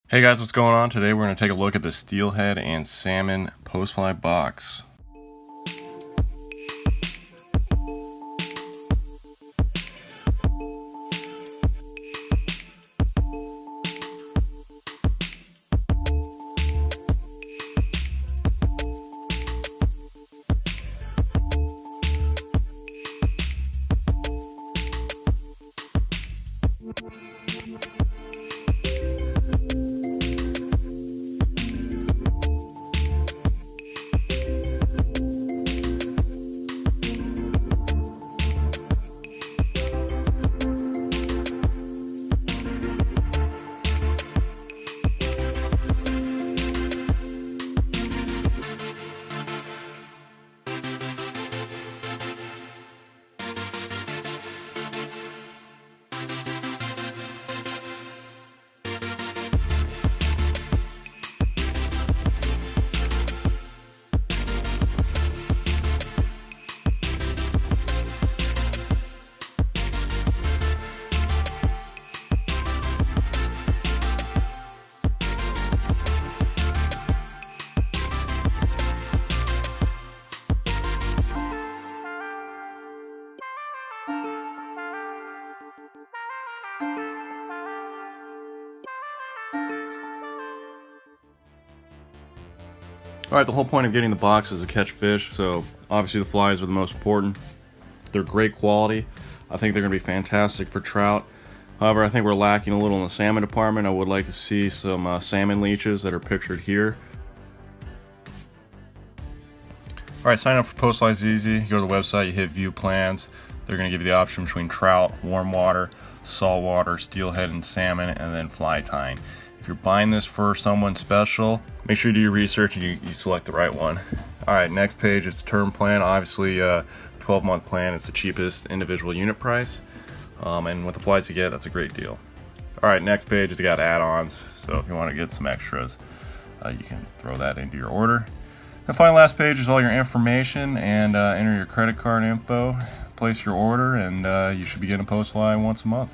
Hey guys, what's going on? Today we're going to take a look at the steelhead and salmon Postfly Box. Alright, the whole point of getting the box is to catch fish, so obviously the flies are the most important. They're great quality. I think they're going to be fantastic for trout. However, I think we're lacking a little in the salmon department. I would like to see some salmon leeches that are pictured here. Alright, sign up for Postfly is easy. You go to the website, you hit view plans. They're going to give you the option between trout, warm water, saltwater, steelhead, and salmon, and then fly tying. If you're buying this for someone special, make sure you do your research and you select the right one. Alright, next page is the term plan. Obviously, 12-month plan is the cheapest individual unit price. And with the flies you get, that's a great deal. Alright, next page is got add-ons. So if you want to get some extras, you can throw that into your order. The final last page is all your information and enter your credit card info, place your order, and you should be getting a Postfly once a month.